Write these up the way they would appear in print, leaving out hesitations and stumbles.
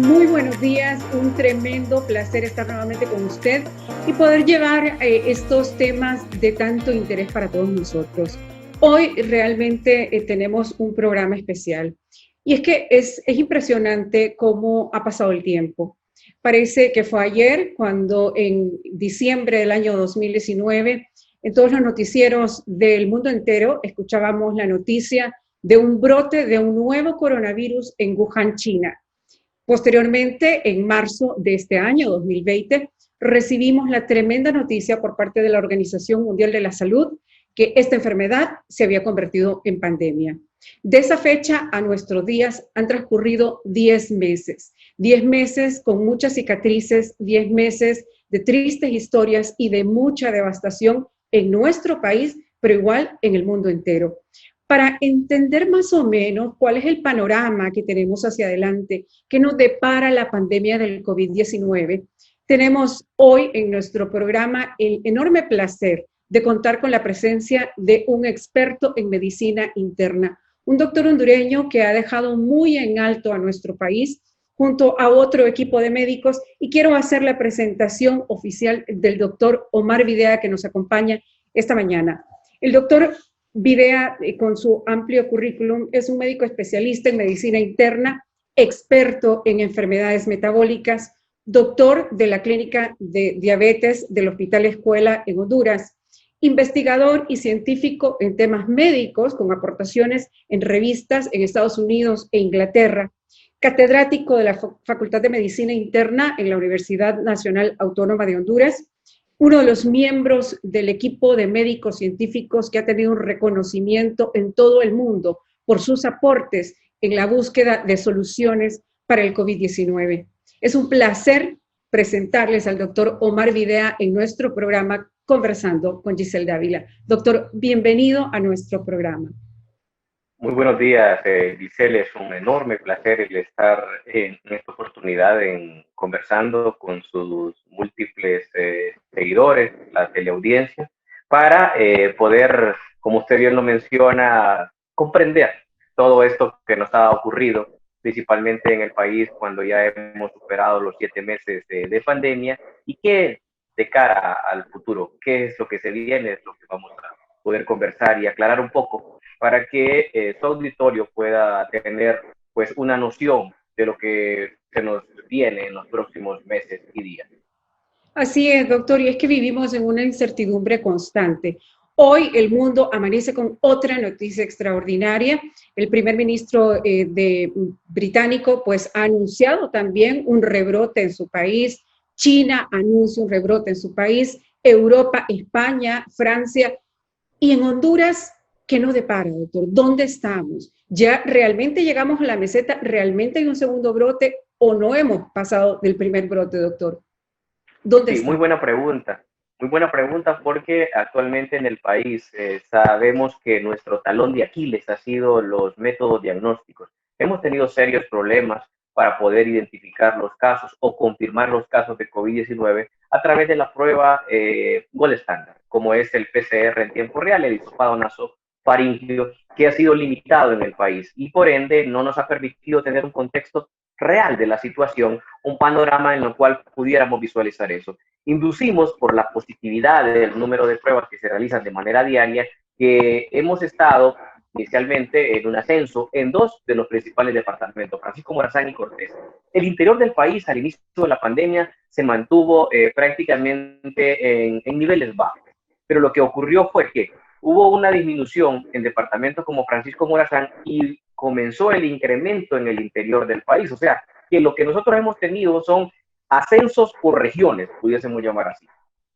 Muy buenos días, un tremendo placer estar nuevamente con usted y poder llevar estos temas de tanto interés para todos nosotros. Hoy realmente tenemos un programa especial y es que es impresionante cómo ha pasado el tiempo. Parece que fue ayer cuando en diciembre del año 2019 en todos los noticieros del mundo entero escuchábamos la noticia de un brote de un nuevo coronavirus en Wuhan, China. Posteriormente, en marzo de este año, 2020, recibimos la tremenda noticia por parte de la Organización Mundial de la Salud que esta enfermedad se había convertido en pandemia. De esa fecha a nuestros días han transcurrido 10 meses. 10 meses con muchas cicatrices, 10 meses de tristes historias y de mucha devastación en nuestro país, pero igual en el mundo entero. Para entender más o menos cuál es el panorama que tenemos hacia adelante, que nos depara la pandemia del COVID-19, tenemos hoy en nuestro programa el enorme placer de contar con la presencia de un experto en medicina interna, un doctor hondureño que ha dejado muy en alto a nuestro país junto a otro equipo de médicos, y quiero hacer la presentación oficial del doctor Omar Videa, que nos acompaña esta mañana. El doctor Videa, con su amplio currículum, es un médico especialista en medicina interna, experto en enfermedades metabólicas, doctor de la Clínica de Diabetes del Hospital Escuela en Honduras, investigador y científico en temas médicos con aportaciones en revistas en Estados Unidos e Inglaterra, catedrático de la Facultad de Medicina Interna en la Universidad Nacional Autónoma de Honduras, uno de los miembros del equipo de médicos científicos que ha tenido un reconocimiento en todo el mundo por sus aportes en la búsqueda de soluciones para el COVID-19. Es un placer presentarles al doctor Omar Videa en nuestro programa Conversando con Giselle Dávila. Doctor, bienvenido a nuestro programa. Muy buenos días, Giselle. Es un enorme placer el estar en esta oportunidad conversando con sus múltiples seguidores, la teleaudiencia, para poder, como usted bien lo menciona, comprender todo esto que nos ha ocurrido, principalmente en el país cuando ya hemos superado los 7 meses de pandemia, y qué de cara al futuro, qué es lo que se viene, es lo que vamos a poder conversar y aclarar un poco, para que su auditorio pueda tener pues una noción de lo que se nos viene en los próximos meses y días. Así es, doctor, y es que vivimos en una incertidumbre constante. Hoy el mundo amanece con otra noticia extraordinaria. El primer ministro británico pues ha anunciado también un rebrote en su país. China anuncia un rebrote en su país. Europa, España, Francia. Y en Honduras, ¿qué nos depara, doctor? ¿Dónde estamos? ¿Ya realmente llegamos a la meseta? ¿Realmente hay un segundo brote o no hemos pasado del primer brote, doctor? ¿Dónde Sí, está? muy buena pregunta. Muy buena pregunta, porque actualmente en el país sabemos que nuestro talón de Aquiles ha sido los métodos diagnósticos. Hemos tenido serios problemas para poder identificar los casos o confirmar los casos de COVID-19 a través de la prueba gold estándar, como es el PCR en tiempo real, el hisopado nasofaríngeo, que ha sido limitado en el país y por ende no nos ha permitido tener un contexto real de la situación, un panorama en el cual pudiéramos visualizar eso. Inducimos por la positividad del número de pruebas que se realizan de manera diaria que hemos estado inicialmente en un ascenso en 2 de los principales departamentos, Francisco Morazán y Cortés. El interior del país al inicio de la pandemia se mantuvo prácticamente en niveles bajos, pero lo que ocurrió fue que hubo una disminución en departamentos como Francisco Morazán y comenzó el incremento en el interior del país. O sea, que lo que nosotros hemos tenido son ascensos por regiones, pudiésemos llamar así,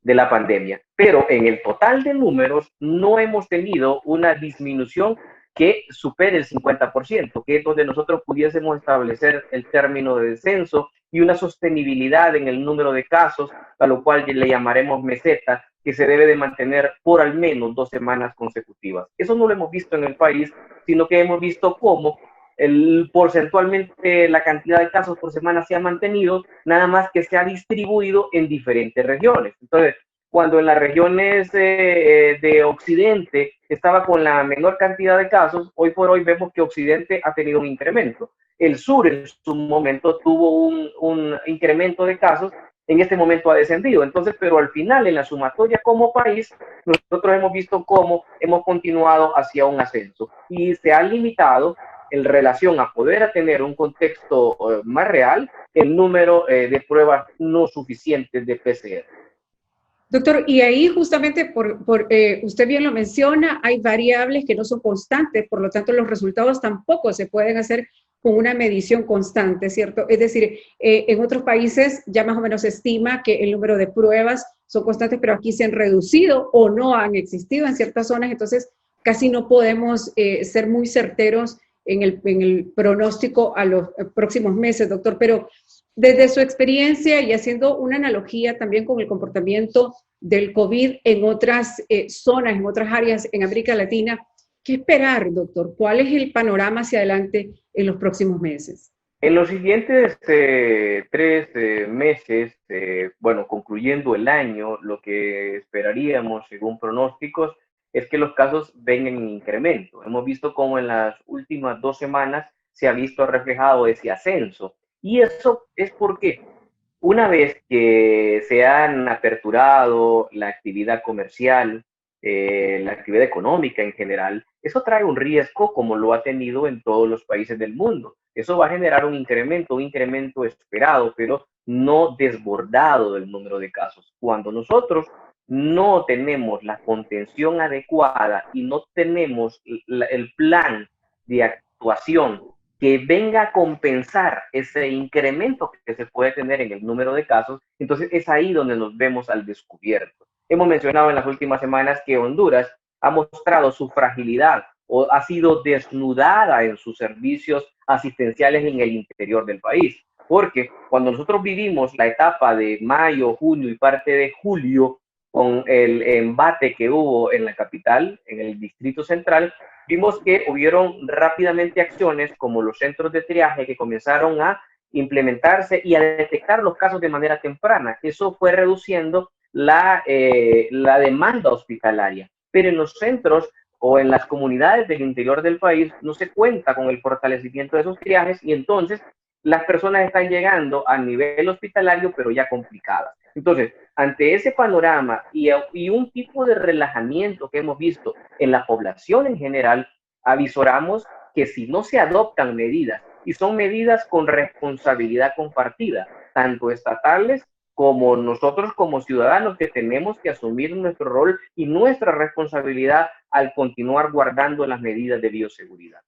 de la pandemia. Pero en el total de números no hemos tenido una disminución que supere el 50%, que es donde nosotros pudiésemos establecer el término de descenso y una sostenibilidad en el número de casos, a lo cual le llamaremos meseta, que se debe de mantener por al menos 2 semanas consecutivas. Eso no lo hemos visto en el país, sino que hemos visto cómo porcentualmente la cantidad de casos por semana se ha mantenido, nada más que se ha distribuido en diferentes regiones. Entonces, cuando en las regiones de Occidente estaba con la menor cantidad de casos, hoy por hoy vemos que Occidente ha tenido un incremento. El sur en su momento tuvo un incremento de casos, en este momento ha descendido. Entonces, pero al final, en la sumatoria como país, nosotros hemos visto cómo hemos continuado hacia un ascenso y se ha limitado en relación a poder tener un contexto más real el número de pruebas no suficientes de PCR. Doctor, y ahí justamente, usted bien lo menciona, hay variables que no son constantes, por lo tanto los resultados tampoco se pueden hacer con una medición constante, ¿cierto? Es decir, en otros países ya más o menos se estima que el número de pruebas son constantes, pero aquí se han reducido o no han existido en ciertas zonas, entonces casi no podemos ser muy certeros en el pronóstico a los próximos meses, doctor, pero desde su experiencia y haciendo una analogía también con el comportamiento del COVID en otras zonas, en otras áreas en América Latina, ¿qué esperar, doctor? ¿Cuál es el panorama hacia adelante en los próximos meses? En los siguientes 3 meses, bueno, concluyendo el año, lo que esperaríamos, según pronósticos, es que los casos vengan en incremento. Hemos visto cómo en las últimas 2 semanas se ha visto reflejado ese ascenso. Y eso es porque una vez que se han aperturado la actividad comercial, la actividad económica en general, eso trae un riesgo como lo ha tenido en todos los países del mundo. Eso va a generar un incremento esperado, pero no desbordado del número de casos. Cuando nosotros no tenemos la contención adecuada y no tenemos el plan de actuación que venga a compensar ese incremento que se puede tener en el número de casos, entonces es ahí donde nos vemos al descubierto. Hemos mencionado en las últimas semanas que Honduras ha mostrado su fragilidad o ha sido desnudada en sus servicios asistenciales en el interior del país. Porque cuando nosotros vivimos la etapa de mayo, junio y parte de julio, con el embate que hubo en la capital, en el Distrito Central, vimos que hubieron rápidamente acciones como los centros de triaje que comenzaron a implementarse y a detectar los casos de manera temprana. Eso fue reduciendo la demanda hospitalaria. Pero en los centros o en las comunidades del interior del país no se cuenta con el fortalecimiento de esos triajes y entonces las personas están llegando a nivel hospitalario, pero ya complicadas. Entonces, ante ese panorama y un tipo de relajamiento que hemos visto en la población en general, avisoramos que si no se adoptan medidas, y son medidas con responsabilidad compartida, tanto estatales como nosotros como ciudadanos que tenemos que asumir nuestro rol y nuestra responsabilidad al continuar guardando las medidas de bioseguridad.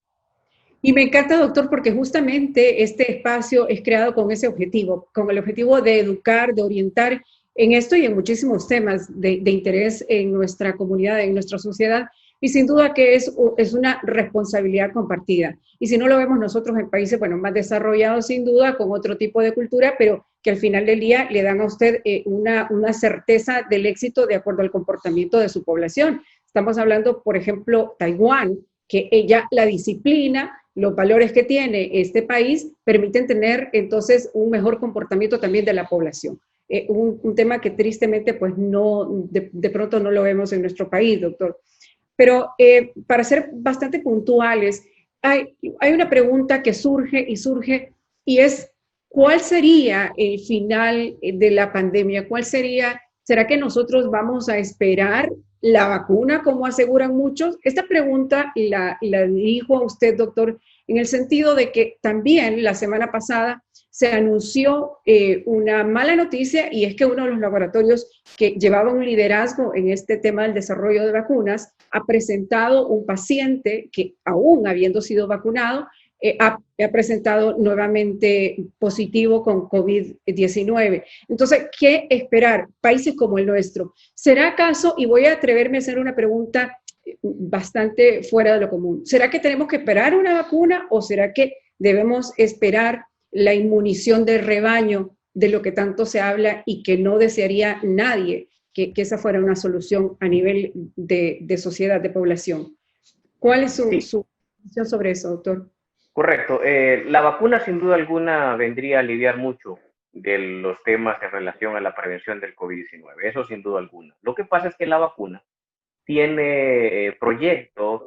Y me encanta, doctor, porque justamente este espacio es creado con ese objetivo, con el objetivo de educar, de orientar en esto y en muchísimos temas de interés en nuestra comunidad, en nuestra sociedad. Y sin duda que es una responsabilidad compartida. Y si no lo vemos nosotros en países, bueno, más desarrollados sin duda, con otro tipo de cultura, pero que al final del día le dan a usted una certeza del éxito de acuerdo al comportamiento de su población. Estamos hablando, por ejemplo, Taiwán, que ella, la disciplina, los valores que tiene este país permiten tener entonces un mejor comportamiento también de la población. Un tema que tristemente pues no, de pronto no lo vemos en nuestro país, doctor. Pero para ser bastante puntuales, hay una pregunta que surge y surge y es, ¿cuál sería el final de la pandemia? ¿Cuál sería? ¿Será que nosotros vamos a esperar la vacuna, como aseguran muchos? Esta pregunta la dirijo a usted, doctor, en el sentido de que también la semana pasada se anunció una mala noticia y es que uno de los laboratorios que llevaba un liderazgo en este tema del desarrollo de vacunas ha presentado un paciente que aún habiendo sido vacunado, ha presentado nuevamente positivo con COVID-19. Entonces, ¿qué esperar? Países como el nuestro. ¿Será acaso, y voy a atreverme a hacer una pregunta bastante fuera de lo común, ¿será que tenemos que esperar una vacuna o será que debemos esperar la inmunización del rebaño de lo que tanto se habla y que no desearía nadie que esa fuera una solución a nivel de sociedad, de población? ¿Cuál es su visión sobre eso, doctor? Correcto. La vacuna sin duda alguna vendría a aliviar mucho de los temas en relación a la prevención del COVID-19, eso sin duda alguna. Lo que pasa es que la vacuna tiene proyectos,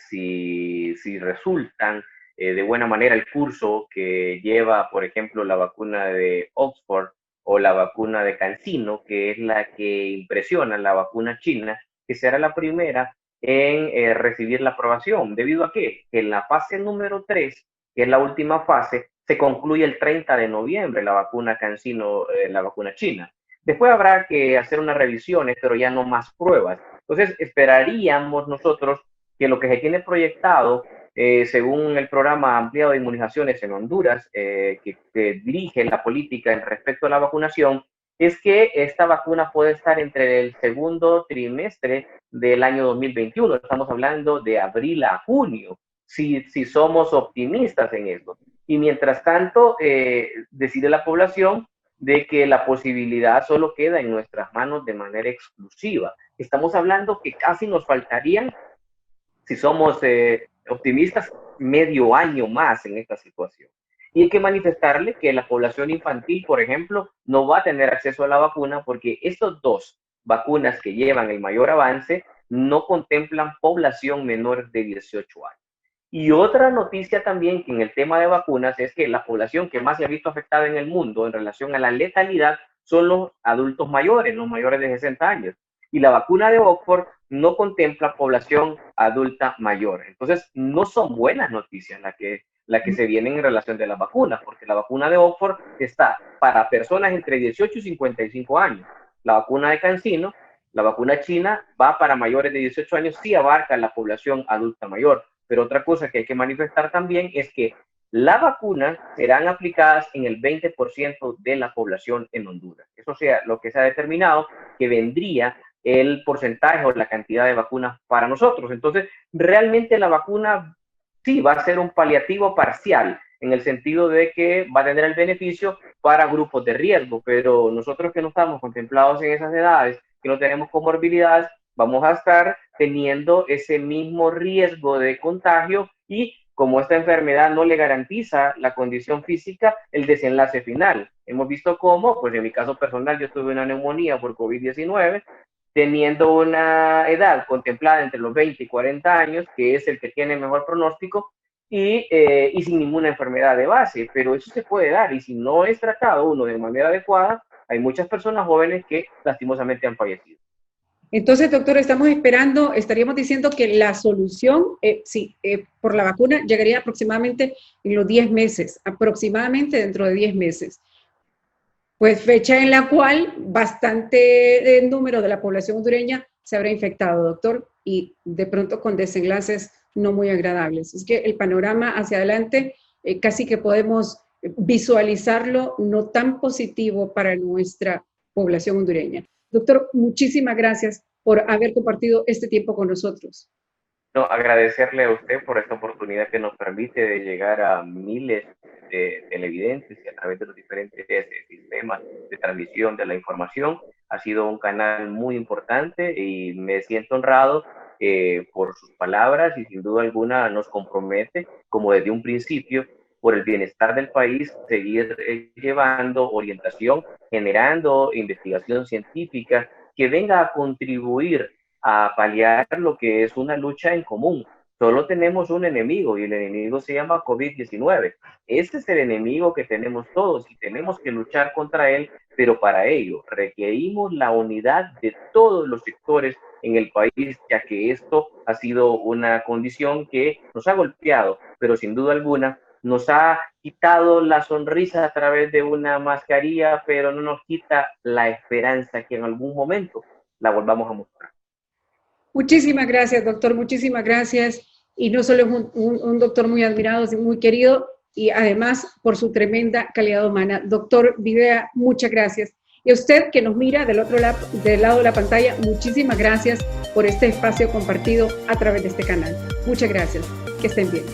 si resultan de buena manera el curso que lleva, por ejemplo, la vacuna de Oxford o la vacuna de CanSino, que es la que impresiona la vacuna china, que será la primera en recibir la aprobación. ¿Debido a qué? Que en la fase número 3, que es la última fase, se concluye el 30 de noviembre la vacuna CanSino, la vacuna china. Después habrá que hacer unas revisiones, pero ya no más pruebas. Entonces, esperaríamos nosotros que lo que se tiene proyectado, según el programa ampliado de inmunizaciones en Honduras, que dirige la política en respecto a la vacunación, es que esta vacuna puede estar entre el segundo trimestre del año 2021. Estamos hablando de abril a junio, si somos optimistas en esto. Y mientras tanto, decide la población de que la posibilidad solo queda en nuestras manos de manera exclusiva. Estamos hablando que casi nos faltarían, si somos optimistas, medio año más en esta situación. Y hay que manifestarle que la población infantil, por ejemplo, no va a tener acceso a la vacuna porque estos dos vacunas que llevan el mayor avance no contemplan población menor de 18 años. Y otra noticia también que en el tema de vacunas es que la población que más se ha visto afectada en el mundo en relación a la letalidad son los adultos mayores, los mayores de 60 años. Y la vacuna de Oxford no contempla población adulta mayor. Entonces, no son buenas noticias las que se vienen en relación de las vacunas, porque la vacuna de Oxford está para personas entre 18 y 55 años. La vacuna de CanSino, la vacuna china, va para mayores de 18 años, sí abarca la población adulta mayor. Pero otra cosa que hay que manifestar también es que las vacunas serán aplicadas en el 20% de la población en Honduras. Eso sea lo que se ha determinado que vendría el porcentaje o la cantidad de vacunas para nosotros. Entonces, realmente la vacuna sí va a ser un paliativo parcial, en el sentido de que va a tener el beneficio para grupos de riesgo, pero nosotros que no estamos contemplados en esas edades, que no tenemos comorbilidades, vamos a estar teniendo ese mismo riesgo de contagio y como esta enfermedad no le garantiza la condición física, el desenlace final. Hemos visto cómo, pues en mi caso personal, yo tuve una neumonía por COVID-19, teniendo una edad contemplada entre los 20 y 40 años, que es el que tiene mejor pronóstico, y sin ninguna enfermedad de base, pero eso se puede dar, y si no es tratado uno de manera adecuada, hay muchas personas jóvenes que lastimosamente han fallecido. Entonces, doctor, estamos esperando, estaríamos diciendo que la solución, por la vacuna llegaría aproximadamente en los 10 meses, aproximadamente dentro de 10 meses. Pues fecha en la cual bastante número de la población hondureña se habrá infectado, doctor, y de pronto con desenlaces no muy agradables. Es que el panorama hacia adelante casi que podemos visualizarlo no tan positivo para nuestra población hondureña. Doctor, muchísimas gracias por haber compartido este tiempo con nosotros. No, agradecerle a usted por esta oportunidad que nos permite de llegar a miles de televidentes y a través de los diferentes sistemas de transmisión de la información. Ha sido un canal muy importante y me siento honrado por sus palabras y sin duda alguna nos compromete, como desde un principio, por el bienestar del país, seguir llevando orientación, generando investigación científica que venga a contribuir a paliar lo que es una lucha en común. Solo tenemos un enemigo y el enemigo se llama COVID-19. Este es el enemigo que tenemos todos y tenemos que luchar contra él, pero para ello requerimos la unidad de todos los sectores en el país, ya que esto ha sido una condición que nos ha golpeado, pero sin duda alguna nos ha quitado la sonrisa a través de una mascarilla, pero no nos quita la esperanza que en algún momento la volvamos a mostrar. Muchísimas gracias, doctor, muchísimas gracias. Y no solo es un doctor muy admirado, sino muy querido, y además por su tremenda calidad humana. Doctor Videa, muchas gracias. Y a usted que nos mira del otro lado de la pantalla, muchísimas gracias por este espacio compartido a través de este canal. Muchas gracias. Que estén bien.